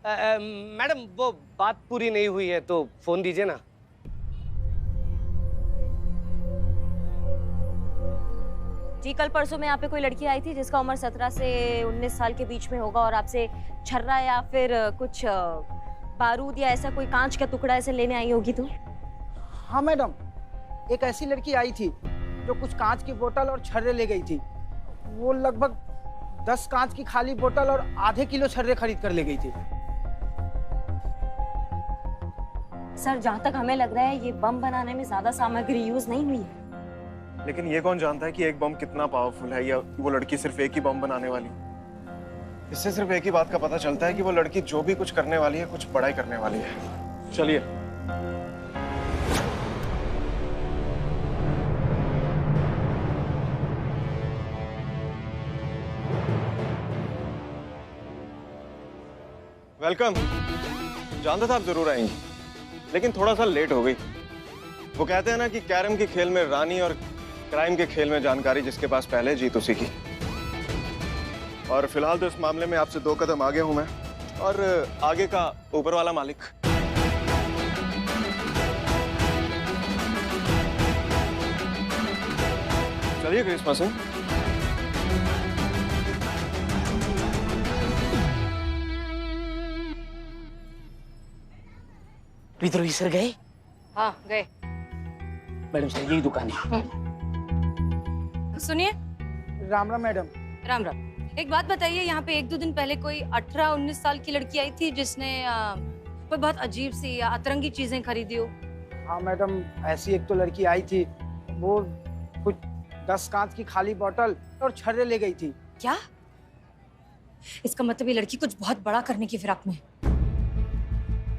Madam वो बात पूरी नहीं हुई है तो फोन दीजिए ना। जी कल परसों में यहाँ पे कोई लड़की आई थी जिसका उम्र 17 से 19 साल के बीच में होगा और आपसे छर्रा या फिर कुछ बारूद या ऐसा कोई कांच का टुकड़ा ऐसे लेने आई होगी तो? हाँ मैडम, एक ऐसी लड़की आई थी जो कुछ कांच की बोतल और छर्रे ले गई थी। वो लगभग 10 कांच की खाली बोतल और आधे किलो छर्रे खरीद कर ले गई थी। सर जहाँ तक हमें लग रहा है ये बम बनाने में ज्यादा सामग्री यूज नहीं हुई है। लेकिन ये कौन जानता है कि एक बम कितना पावरफुल है या वो लड़की सिर्फ एक ही बम बनाने वाली। इससे सिर्फ एक ही बात का पता चलता है कि वो लड़की जो भी कुछ करने वाली है कुछ बड़ा ही करने वाली है। चलिए। वेलकम। जानता था आप जरूर आएंगी, लेकिन थोड़ा सा लेट हो गई। वो कहते हैं ना कि कैरम के खेल में रानी और क्राइम के खेल में जानकारी जिसके पास पहले जीत उसी की। और फिलहाल तो इस मामले में आपसे 2 कदम आगे हूं मैं, और आगे का ऊपर वाला मालिक। चलिए क्रिसमस है। विद्रोही सर गए? हाँ गए। मैडम सर यही दुकान है। सुनिए। राम राम मैडम। राम राम। एक बात बताइए, यहाँ पे 1-2 दिन पहले कोई 18-19 साल की लड़की आई थी जिसने कोई बहुत अजीब सी या अतरंगी चीजें खरीदी हो। हाँ मैडम, ऐसी एक तो लड़की आई थी, वो कुछ 10 कांच की खाली बोतल और छर्रे ले गई थी। क्या? इसका मतलब ये लड़की कुछ बहुत बड़ा करने की फिराक में।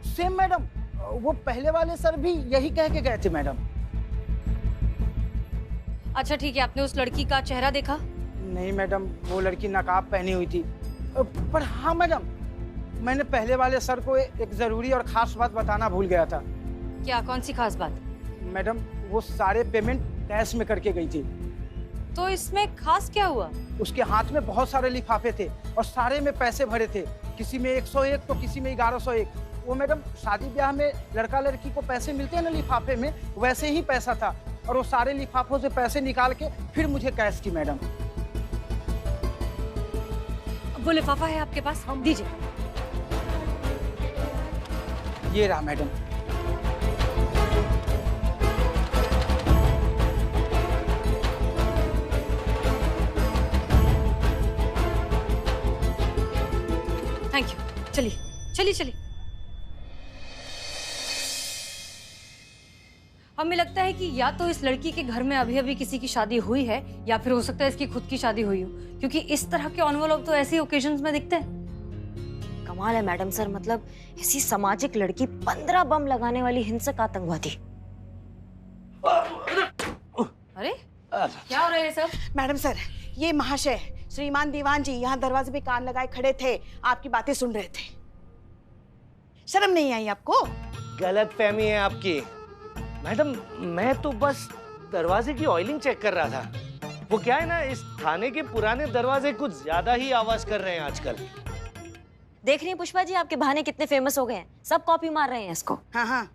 सेम मैडम, वो पहले वाले सर भी यही कह के गए थे मैडम। अच्छा ठीक है, आपने उस लड़की का चेहरा देखा? नहीं मैडम, वो लड़की नकाब पहनी हुई थी। पर हाँ मैडम, मैंने पहले वाले सर को एक जरूरी और खास बात बताना भूल गया था। क्या? कौन सी खास बात? मैडम वो सारे पेमेंट कैश में करके गई थी। तो इसमें खास क्या हुआ? उसके हाथ में बहुत सारे लिफाफे थे और सारे में पैसे भरे थे। किसी में 101 तो किसी में 1101। वो मैडम शादी ब्याह में लड़का लड़की को पैसे मिलते हैं ना लिफाफे में, वैसे ही पैसा था। और वो सारे लिफाफों से पैसे निकाल के फिर मुझे कैश की मैडम। वो लिफाफा है आपके पास? हम दीजिए। ये रहा मैडम। Thank you. चलिए चलिए चलिए। हमें लगता है कि या तो इस लड़की के घर में अभी अभी किसी की शादी हुई है या फिर हो सकता है इसकी खुद की शादी हुई हो, क्योंकि इस तरह के एनवेलप तो ऐसे ओकेजन्स में दिखते हैं। कमाल है मैडम सर, मतलब ऐसी सामाजिक लड़की 15 बम लगाने वाली हिंसक आतंकवादी। अरे क्या हो रहा है सब? मैडम सर, ये महाशय श्रीमान दीवान जी यहाँ दरवाजे पे कान लगाए खड़े थे, आपकी बातें सुन रहे थे। शर्म नहीं आई आपको? गलत फहमी है आपकी मैडम। मैं तो बस दरवाजे की ऑयलिंग चेक कर रहा था। वो क्या है ना, इस थाने के पुराने दरवाजे कुछ ज्यादा ही आवाज कर रहे हैं आजकल। देख रही हैं पुष्पा जी, आपके बहाने कितने फेमस हो गए हैं, सब कॉपी मार रहे हैं इसको। हाँ हाँ,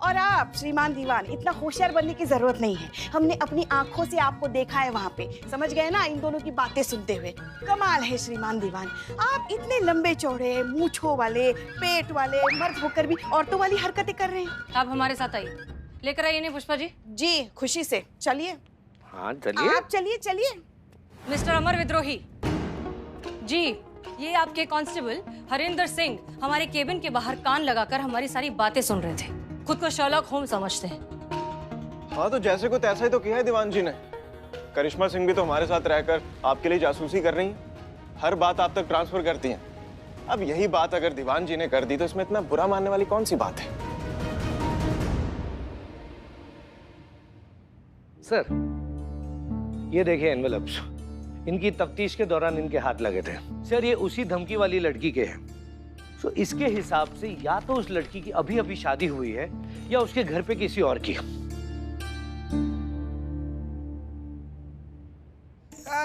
और आप श्रीमान दीवान इतना होशियार बनने की जरूरत नहीं है। हमने अपनी आंखों से आपको देखा है वहाँ पे, समझ गए ना इन दोनों की बातें सुनते हुए। कमाल है श्रीमान दीवान, आप इतने लंबे चौड़े मूंछों वाले पेट वाले मर्द होकर भी औरतों वाली हरकतें कर रहे हैं। आप हमारे साथ आइए, लेकर आइए नहीं पुष्पा जी। जी खुशी से, चलिए। हाँ चलिए। आप चलिए चलिए। मिस्टर अमर विद्रोही जी, ये आपके कांस्टेबल हरिंदर सिंह हमारे केबिन के बाहर कान लगाकर हमारी सारी बातें सुन रहे थे। खुद को शर्लॉक होम्स समझते हैं। हाँ तो जैसे को तैसा ही तो किया है दीवान जी ने। करिश्मा सिंह भी तो हमारे साथ रहकर आपके लिए जासूसी कर रही हैं, हर बात आप तक ट्रांसफर करती हैं। अब यही बात अगर दीवान जी ने कर दी तो इसमें इतना बुरा मानने वाली कौन सी बात है? सर ये देखिए एनवेलप्स, इनकी तफ्तीश के दौरान इनके हाथ लगे थे। सर ये उसी धमकी वाली लड़की के हैं। तो इसके हिसाब से या तो उस लड़की की अभी अभी शादी हुई है या उसके घर पे किसी और की।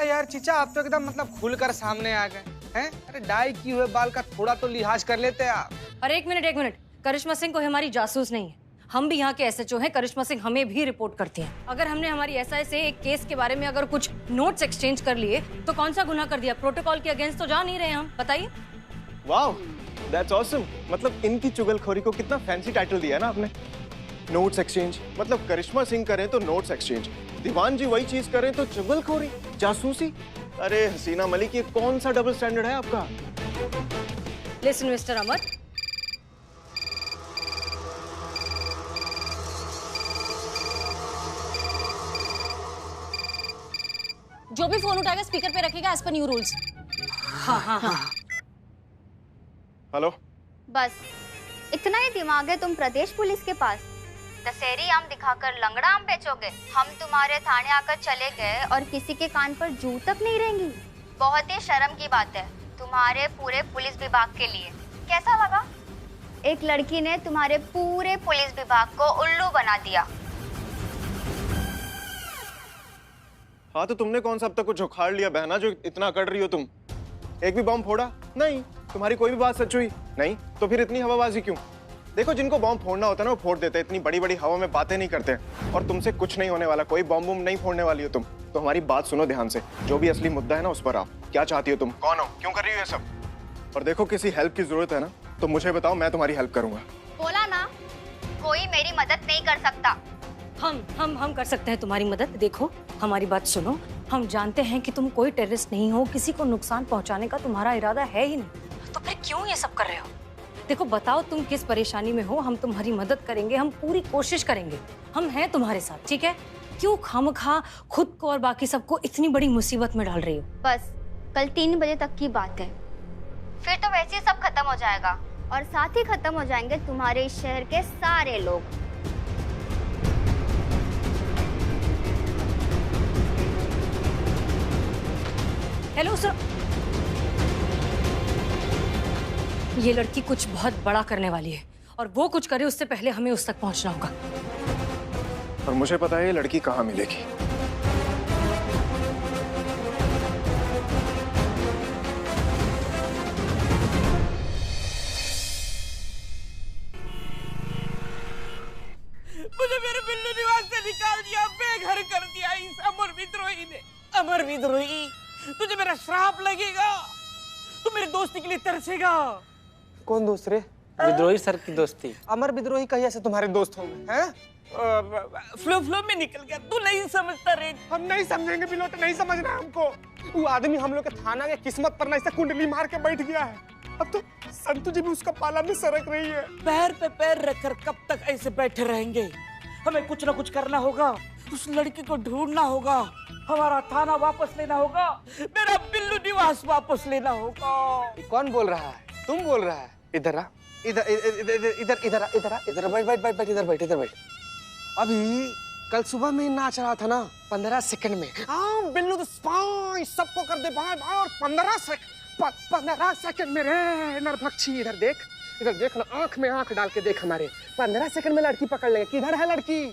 यार चीचा, आप तो एकदम मतलब खुलकर सामने आ गए। हैं? अरे डाई किए हुए बाल का थोड़ा तो लिहाज कर लेते आप। और एक मिनट, करिश्मा सिंह कोई हमारी जासूस नहीं है। हम भी यहाँ के एसएचओ हैं। करिश्मा सिंह हमें भी रिपोर्ट करती हैं। अगर हमने हमारी एसआई से एक केस के बारे में अगर कुछ नोट्स एक्सचेंज कर लिए तो कौन सा गुनाह कर दिया? प्रोटोकॉल के अगेंस्ट तो जा नहीं रहे हम, बताइए। Wow, that's awesome. मतलब इनकी चुगलखोरी को कितना फैंसी टाइटल दिया है ना आपने। नोट्स एक्सचेंज, मतलब करिश्मा सिंह करें तो नोट्स एक्सचेंज, दीवान जी वही चीज करें तो चुगलखोरी, जासूसी। अरे हसीना मलिक, ये कौन सा डबल स्टैंडर्ड है आपका? लिसन मिस्टर अमर, जो भी फोन उठाएगा स्पीकर पे रखेगा एज पर न्यू रूल्स। हाँ। हेलो। बस इतना ही दिमाग है तुम प्रदेश पुलिस के पास? दशहरी आम दिखाकर लंगड़ा आम बेचोगे? हम तुम्हारे थाने आकर चले गए और किसी के कान पर जू तक नहीं रहेंगी। बहुत ही शर्म की बात है तुम्हारे पूरे पुलिस विभाग के लिए। कैसा लगा? एक लड़की ने तुम्हारे पूरे पुलिस विभाग को उल्लू बना दिया। हाँ तो तुमने कौन सा अब तक कुछ उखाड़ लिया बहना जो इतना अकड़ रही हो तुम? एक भी बॉम्ब फोड़ा नहीं? तुम्हारी कोई भी बात सच हुई नहीं? तो फिर इतनी हवाबाजी क्यों? देखो, जिनको बॉम्ब फोड़ना होता है ना वो फोड़ देते हैं, इतनी बड़ी बड़ी हवा में बातें नहीं करते। और तुमसे कुछ नहीं होने वाला, कोई बॉम्ब नहीं फोड़ने वाली हो तुम। तो हमारी बात सुनो ध्यान से, जो भी असली मुद्दा है ना उस पर आओ। क्या चाहती हो तुम? कौन हो? क्यों कर रही हो ये सब? और देखो, किसी हेल्प की जरूरत है ना तो मुझे बताओ, मैं तुम्हारी हेल्प करूंगा। बोला ना, कोई मेरी मदद नहीं कर सकता। हम कर सकते हैं तुम्हारी मदद। देखो, हमारी बात सुनो। हम जानते हैं कि तुम कोई टेररिस्ट नहीं हो, किसी को नुकसान पहुंचाने का तुम्हारा इरादा है ही नहीं, तो फिर क्यों ये सब कर रहे हो? देखो, बताओ तुम किस परेशानी में हो, हम तुम्हारी मदद करेंगे, हम पूरी कोशिश करेंगे, हम हैं तुम्हारे साथ, ठीक है? क्यों खामखा खुद को और बाकी सबको इतनी बड़ी मुसीबत में डाल रही हो? बस कल 3 बजे तक की बात है, फिर तो वैसे ही सब खत्म हो जाएगा और साथ ही खत्म हो जाएंगे तुम्हारे इस शहर के सारे लोग। हेलो सर, ये लड़की कुछ बहुत बड़ा करने वाली है और वो कुछ करे उससे पहले हमें उस तक पहुंचना होगा। और मुझे पता है ये लड़की कहाँ मिलेगी। मुझे मेरे बिल्लू निवास से निकाल दिया, बेघर कर दिया इस अमर विद्रोही ने। अमर विद्रोही, तुझे मेरा श्राप लगेगा। तू मेरे दोस्ती के लिए तरसेगा। कौन दूसरे? विद्रोही सर की दोस्ती। अमर विद्रोही कहीं ऐसे तुम्हारे दोस्त होंगे हैं? फ्लो में निकल गया, तू नहीं समझता रे। हम नहीं समझेंगे बिलोट, नहीं समझना हमको। वो आदमी हम लोग के थाना के किस्मत पर नहीं से कुंडली मार के बैठ गया है। अब तो संतु जी भी उसका पाला में सरक रही है। पैर पे पैर रखकर कब तक ऐसे बैठे रहेंगे? हमें कुछ ना कुछ करना होगा, उस लड़की को ढूंढना होगा, हमारा थाना वापस लेना होगा, मेरा बिल्लू निवास वापस लेना होगा। कौन बोल रहा है? तुम बोल रहा है? इधर आ, इधर इधर इधर इधर इधर इधर बैठ बैठ बैठ बैठ इधर बैठ इधर बैठ। अभी कल सुबह में नाच रहा था ना 15 सेकंड में। हाँ बिल्लू तो सबको कर दे भाई भाई। और 15 सेकंड में रे नरभक्षी, इधर देख ना, आंख में आंख डाल के देख हमारे। 15 सेकंड में लड़की पकड़ लेंगे। किधर है लड़की?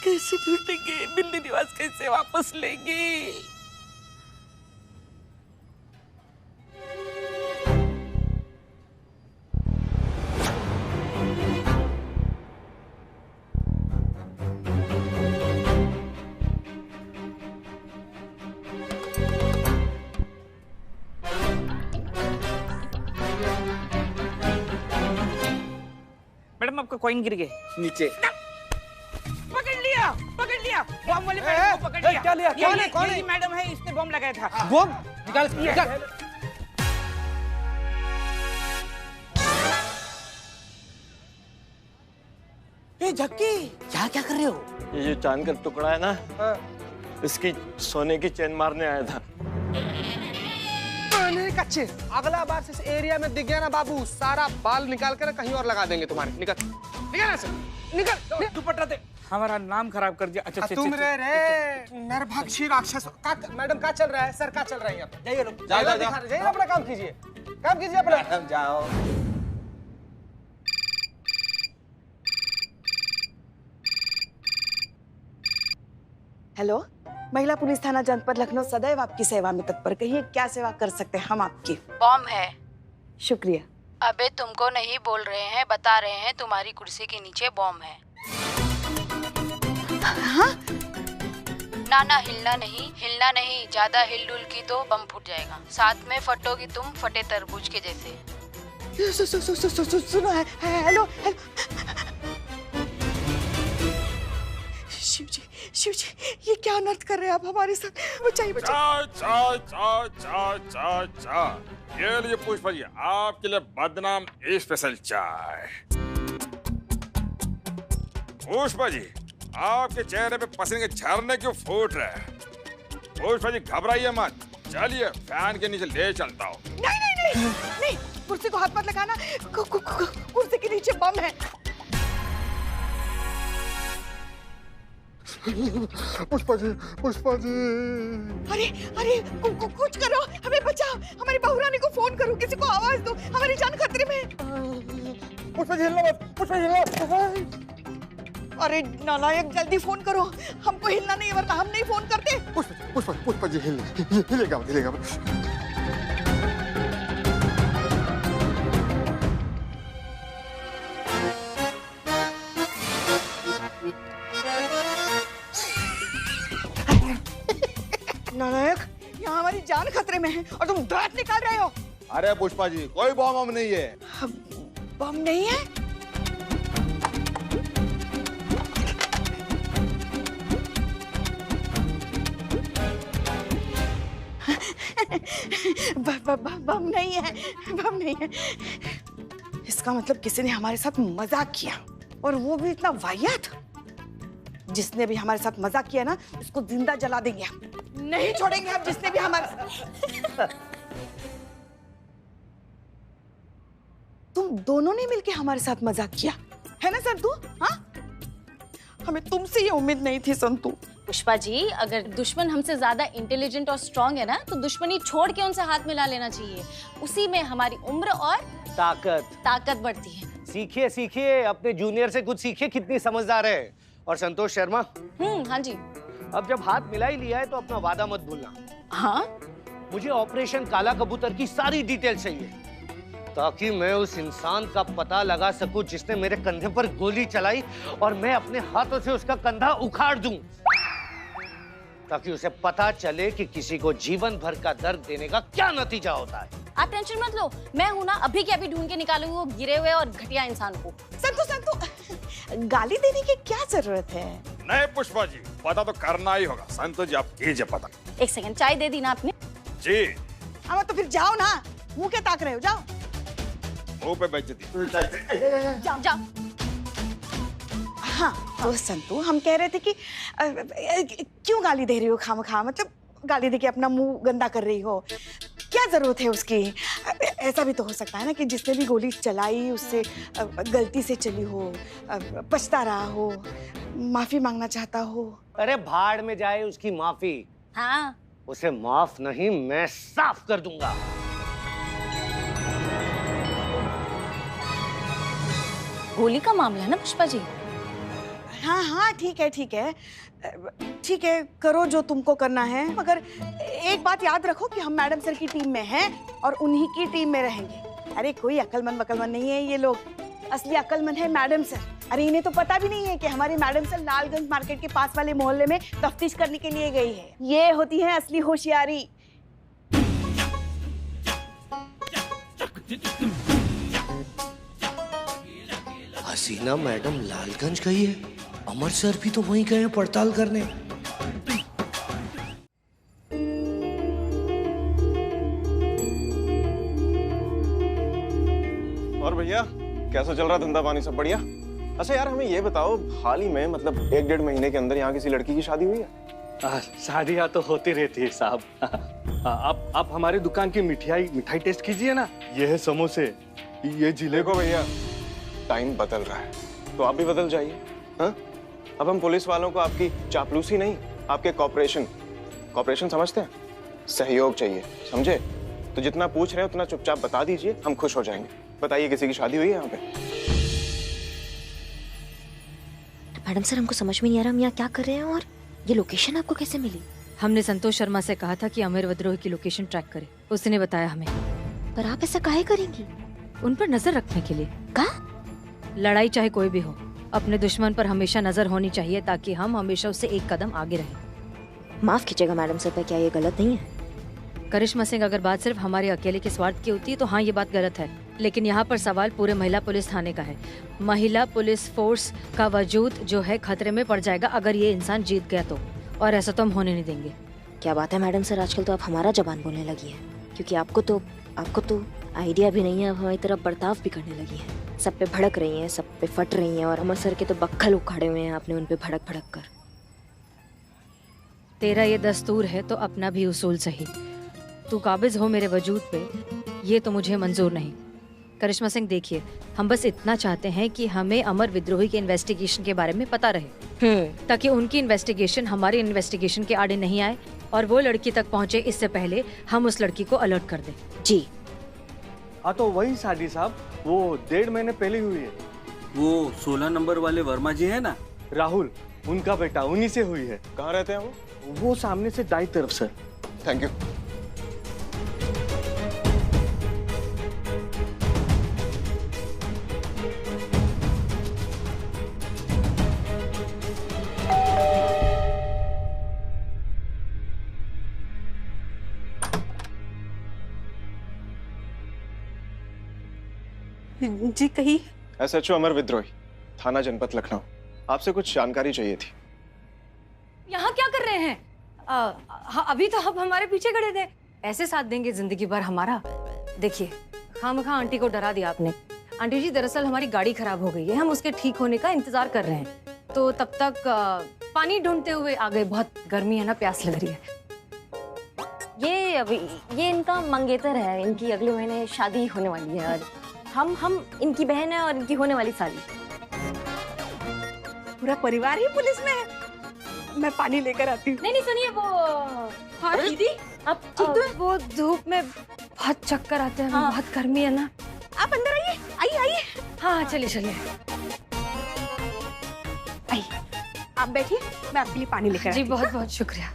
कैसे ढूंढेंगे? बिल्लू निवास कैसे वापस लेंगे? मैडम आपका कॉइन गिर गए नीचे। पकड़ लिया बॉम्ब वाले मैडम को पकड़ लिया। क्या लिया? कौन है? मैडम है, इसने बॉम्ब लगाया था। बॉम्ब निकाल निकाल। ए झक्की, क्या क्या कर रहे हो? ये जो चांद का टुकड़ा है ना, इसकी सोने की चेन मारने आया था। कच्चे, अगला बार से इस एरिया में दिख गया ना बाबू, सारा बाल निकाल कर कहीं और लगा देंगे तुम्हारे। निकल निकल ऐसे, निकल। दुपट्टा दे। हमारा नाम खराब कर दिया। अच्छा तुम रे नरभक्षी राक्षस। मैडम क्या चल रहा है? सर क्या चल रहा है यहाँ पे? जाइए लोग, जाइए अपना काम कीजिए, काम कीजिए अपना। जाओ। हेलो, महिला पुलिस थाना जनपद लखनऊ सदैव आपकी सेवा में तत्पर। कहिए क्या सेवा कर सकते हैं हम आपकी? बॉम्ब है। शुक्रिया। अबे तुमको नहीं बोल रहे हैं, बता रहे हैं, तुम्हारी कुर्सी के नीचे बॉम्ब है। हाँ? ना हिलना नहीं, ज्यादा हिल डुल की तो बम फूट जाएगा। साथ में फटोगी तुम, फटे तरबूज के जैसे। सुनो, हेलो। शिव जी, ये क्या अनर्थ कर रहे हैं आप हमारे साथ? बचाइए। चाय। ये लिए पुष्पा जी, आपके लिए बदनाम स्पेशल चाय। पुष्पा जी, आपके चेहरे पे पसीने के झरने क्यों फूट रहे हैं? पुष्पा जी घबराइए मत, चलिए फैन के नीचे ले चलता हूँ। नहीं, कुर्सी को हाथ मत लगाना। कुर्सी के नीचे बम है। पुष्पा जी। अरे कुछ करो, हमें बचाओ। हमारी बहू रानी को फोन करो, किसी को आवाज दो, हमारी जान खतरे में है। पुष्पा जी हिलना। अरे नालायक, जल्दी फोन करो। हमको हिलना नहीं, वरना हम नहीं फोन करते। पुष्पा जी हिलेगा। नालायक, यहाँ हमारी जान खतरे में है और तुम दांत निकाल रहे हो। अरे पुष्पा जी, कोई बम नहीं है। बम नहीं है? बम नहीं है। इसका मतलब किसी ने हमारे साथ मजाक किया, और वो भी इतना वाहियात। जिसने भी हमारे साथ मजाक किया ना, उसको जिंदा जला देंगे हम। नहीं छोड़ेंगे हम जिसने भी हमारे साथ। तुम दोनों ने मिलके हमारे साथ मजाक किया है ना संतू? हाँ, हमें तुमसे ये उम्मीद नहीं थी संतू। पुष्पा जी, अगर दुश्मन हमसे ज्यादा इंटेलिजेंट और स्ट्रांग है ना, तो दुश्मनी छोड़ के उनसे हाथ मिला लेना चाहिए। उसी में हमारी उम्र और ताकत बढ़ती है। सीखिए, अपने जूनियर से कुछ सीखिए, कितनी समझदार है। और संतोष शर्मा, हाँ जी। अब जब हाथ मिला ही लिया है तो अपना वादा मत भूलना। हाँ? मुझे ऑपरेशन काला कबूतर की सारी डिटेल चाहिए, ताकि मैं उस इंसान का पता लगा सकूं जिसने मेरे कंधे पर गोली चलाई, और मैं अपने हाथों से उसका कंधा उखाड़ दूं, ताकि उसे पता चले कि किसी को जीवन भर का दर्द देने का क्या नतीजा होता है। आप टेंशन मत लो, मैं हूं ना, अभी के अभी ढूंढ के निकालूंगी वो गिरे हुए और घटिया इंसान को। संतू, गाली देने की क्या जरूरत है? नहीं पुष्पा जी, पता तो करना ही होगा। संतोष जी, आप कीजिए पता। एक सेकंड, चाय दे दी ना आपने? जी। अब तो फिर जाओ ना, मुंह क्या ताक रहे हो? जाओ। मुंह पे बेइज्जती। जाओ। हाँ, तो संतू, हम कह रहे थे कि क्यों गाली दे रही हो खामखा? मतलब गाली देके अपना मुंह गंदा कर रही हो, क्या जरूरत है उसकी? ऐसा भी तो हो सकता है ना कि जिसने भी गोली चलाई उससे गलती से चली हो, पछता रहा हो, माफी मांगना चाहता हो। अरे भाड़ में जाए उसकी माफी। हाँ, उसे माफ नहीं, मैं साफ कर दूंगा। गोली का मामला है ना पुष्पा जी? हाँ, ठीक है, करो जो तुमको करना है, मगर एक बात याद रखो कि हम मैडम सर की टीम में हैं और उन्हीं की टीम में रहेंगे। अरे कोई अक्लमंद नहीं है ये लोग, असली अक्लमंद है मैडम सर। अरे इन्हें तो पता भी नहीं है कि हमारी मैडम सर लालगंज मार्केट के पास वाले मोहल्ले में तफ्तीश करने के लिए गई है। ये होती है असली होशियारी। हसीना मैडम लालगंज गई है, अमर सर भी तो वहीं गए हैं पड़ताल करने। और भैया, कैसा चल रहा धंधा पानी? सब बढ़िया? अच्छा यार, हमें ये बताओ, हाल ही में मतलब 1-1.5 महीने के अंदर यहाँ किसी लड़की की शादी हुई है? शादियाँ तो होती रहती है साहब। आप हमारी दुकान की मिठाई टेस्ट कीजिए ना। ये है समोसे, ये जिले। देखो भैया, टाइम बदल रहा है, तो आप भी बदल जाइए। हाँ, अब हम पुलिस वालों को आपकी चापलूसी नहीं, आपके कॉपरेशन समझते हैं। सहयोग चाहिए, समझे? तो जितना पूछ रहे हैं उतना चुपचाप बता दीजिए, हम खुश हो जाएंगे। बताइए, किसी की शादी हुई है यहाँ पे? मैडम सर, हमको समझ में नहीं आ रहा हम यहाँ क्या कर रहे हैं, और ये लोकेशन आपको कैसे मिली? हमने संतोष शर्मा से कहा था कि अमर विद्रोही की लोकेशन ट्रैक करे। उसने बताया हमें। पर आप ऐसा काहे करेंगी? उन पर नजर रखने के लिए। का? लड़ाई चाहे कोई भी हो, अपने दुश्मन पर हमेशा नजर होनी चाहिए ताकि हम हमेशा उससे एक कदम आगे रहें। माफ कीजिएगा मैडम सर, क्या ये गलत नहीं है? करिश्मा सिंह, अगर बात सिर्फ हमारे अकेले के स्वार्थ की होती है तो हाँ, ये बात गलत है। लेकिन यहाँ पर सवाल पूरे महिला पुलिस थाने का है। महिला पुलिस फोर्स का वजूद जो है खतरे में पड़ जाएगा अगर ये इंसान जीत गया तो, और ऐसा तो हम होने नहीं देंगे। क्या बात है मैडम सर, आजकल तो आप हमारा जबान बोलने लगी है, क्योंकि आपको तो आइडिया भी नहीं है, हमारी तरफ बर्ताव भी करने लगी है। सब पे भड़क रही हैं, सब पे फट रही हैं, और अमर सर के तो बक्खल उखाड़े हुए हैं आपने उन पे भड़क कर। तेरा ये दस्तूर है तो अपना भी उसूल सही। तू काबिज हो मेरे वजूद पे, ये तो मुझे मंजूर नहीं। करिश्मा सिंह, देखिए, हम बस इतना चाहते हैं कि हमें अमर विद्रोही के इन्वेस्टिगेशन के बारे में पता रहे, ताकि उनकी इन्वेस्टिगेशन हमारी इन्वेस्टिगेशन के आड़े नहीं आए और वो लड़की तक पहुंचे इससे पहले हम उस लड़की को अलर्ट कर दें। जी हाँ, तो वही शादी साहब, वो 1.5 महीने पहले हुई है। वो 16 नंबर वाले वर्मा जी है ना, राहुल, उनका बेटा, उन्हीं से हुई है। कहाँ रहते हैं वो सामने से दाई तरफ सर। Thank you. जी कही। SHO अमर विद्रोही, थाना जनपद लखनऊ। आपसे कुछ जानकारी चाहिए थी। यहाँ क्या कर रहे हैं? अभी तो आप हमारे पीछे खड़े थे। ऐसे साथ देंगे जिंदगी भर हमारा? देखिए, खामखा आंटी को डरा दिया आपने। आंटी जी, दरअसल हमारी गाड़ी खराब हो गई है, हम उसके ठीक होने का इंतजार कर रहे हैं, तो तब तक पानी ढूंढते हुए आ गए। बहुत गर्मी है ना, प्यास लग रही है। ये इनका मंगेतर है, इनकी अगले महीने शादी होने वाली है, और हम इनकी बहन है और इनकी होने वाली साली। पूरा परिवार ही पुलिस में है। मैं पानी लेकर आती हूँ। नहीं, सुनिए, वो हाँ दीदी, आप ठीक तो है? वो धूप में बहुत चक्कर आते हैं। हाँ। बहुत गर्मी है ना। आप अंदर आइए, आइए। हाँ, चलिए। आइए, आप बैठिए, मैं आपके लिए पानी लेकर जी, बहुत बहुत शुक्रिया।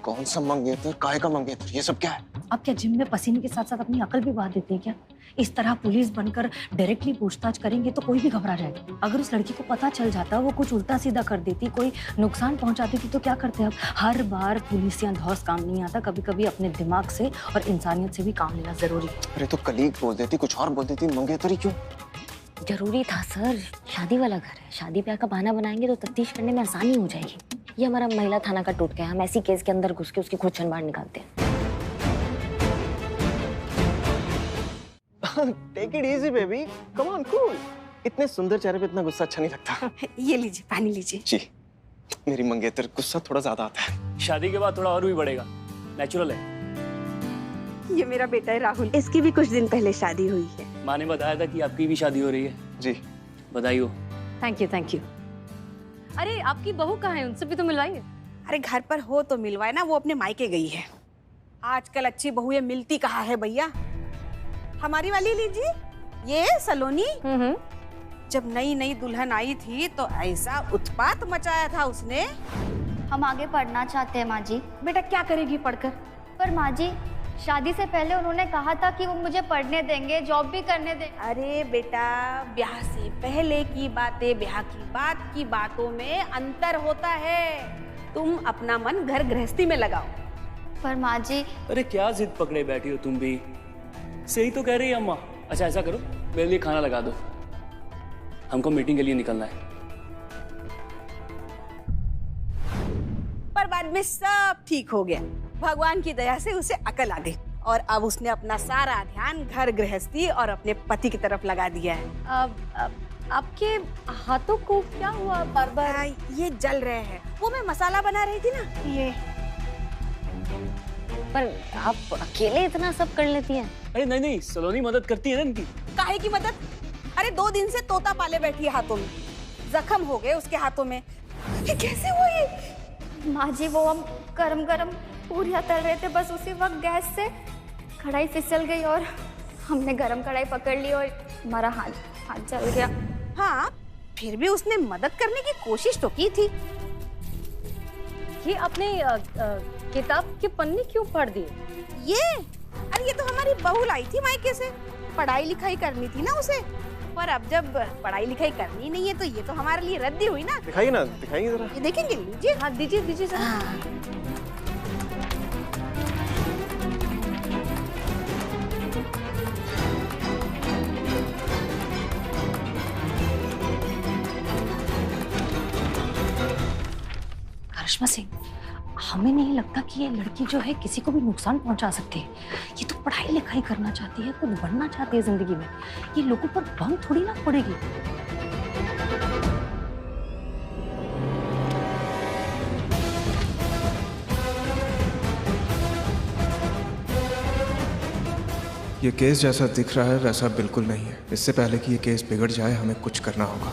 कौन सा मंगेतर, काहे का मंगेतर, ये सब क्या है? आप क्या जिम में पसीने के साथ साथ अपनी अकल भी बहा देते हैं क्या? इस तरह पुलिस बनकर डायरेक्टली पूछताछ करेंगे तो कोई भी घबरा जाएगा। अगर उस लड़की को पता चल जाता, वो कुछ उल्टा सीधा कर देती, कोई नुकसान पहुंचा देती, तो क्या करते अब? हर बार पुलिस या धौस काम नहीं आता, कभी कभी अपने दिमाग से और इंसानियत से भी काम लेना जरूरी है। अरे तो कलीग बोल देती, कुछ और बोल देती, मंगेतरी क्यों? जरूरी था सर, शादी वाला घर है, शादी ब्याह का बहाना बनाएंगे तो तफ्तीश करने में आसानी हो जाएगी। ये हमारा महिला थाना का टूट गया, हम ऐसी केस के अंदर घुस के उसकी खुद छन बाहर निकालते हैं। Take it easy baby, come on, cool. इतने सुंदर चेहरे पे इतना गुस्सा अच्छा नहीं लगता। ये लीजिए, पानी लीजिए। जी, मेरी मंगेतर गुस्सा थोड़ा ज्यादा आता है। शादी के बाद थोड़ा और भी बढ़ेगा, नेचुरल है। ये मेरा बेटा है राहुल, इसकी भी कुछ दिन पहले शादी हुई है। माँ ने बताया था कि आपकी भी शादी हो रही है। जी, बधाई हो। Thank you. अरे, आपकी बहू कहाँ है? उनसे भी तो मिलवाइए। अरे घर पर हो तो मिलवाए ना, वो अपने मायके गई है। आजकल अच्छी बहुएं मिलती कहाँ है भैया। हमारी वाली लीजिए, ये सलोनी। जब नई नई दुल्हन आई थी तो ऐसा उत्पात मचाया था उसने। हम आगे पढ़ना चाहते हैं माँ जी। बेटा क्या करेगी पढ़कर? पर माँ जी, शादी से पहले उन्होंने कहा था कि वो मुझे पढ़ने देंगे, जॉब भी करने देंगे। अरे बेटा, ब्याह से पहले की बातें, ब्याह की बात की बातों में अंतर होता है। तुम अपना मन घर गृहस्थी में लगाओ। पर माँ जी। अरे क्या जिद पकड़े बैठी हो तुम भी? सही तो कह रही है अम्मा। अच्छा ऐसा करो, मेरे लिए खाना लगा दो, हमको मीटिंग के लिए निकलना है। पर बाद में सब ठीक हो गया, भगवान की दया से उसे अकल आ गई और अब उसने अपना सारा ध्यान घर गृहस्थी और अपने पति की तरफ लगा दिया है। आपके हाथों को क्या हुआ? बार-बार ये जल रहे हैं। वो मैं मसाला बना रही थी ना, ये। पर आप अकेले इतना सब कर लेती हैं? अरे नहीं, सलोनी मदद करती है ना इनकी। काहे की मदद? अरे 2 दिन से तोता पाले बैठी है हाथों में, जख्म हो गए उसके हाथों में। ये कैसे हुआ ये? माँ जी, वो हम गरम पूरियां तल रहे थे, बस उसी वक्त गैस से कढ़ाई फिसल गई और हमने गरम कढ़ाई पकड़ ली और हमारा हाथ जल गया। हाँ, फिर भी उसने मदद करने की कोशिश तो की थी। ये अपने किताब के पन्ने क्यों फाड़ दिए? अरे ये तो हमारी बहू लाई थी मायके से, पढ़ाई लिखाई करनी थी ना उसे, पर अब जब पढ़ाई लिखाई करनी नहीं है तो ये तो हमारे लिए रद्दी हुई ना। दिखाइए ना, दिखाइए जरा। ये देखेंगे, लीजिए। हाँ दीजिए दीजिए जरा। हाँ। करिश्मा सिंह, हमें नहीं लगता कि ये लड़की जो है किसी को भी नुकसान पहुंचा सकती है। ये तो पढ़ाई लिखाई करना चाहती है, कुछ बनना चाहती है जिंदगी में। ये लोगों पर बम थोड़ी ना पड़ेगी। ये केस जैसा दिख रहा है वैसा बिल्कुल नहीं है। इससे पहले कि ये केस बिगड़ जाए हमें कुछ करना होगा।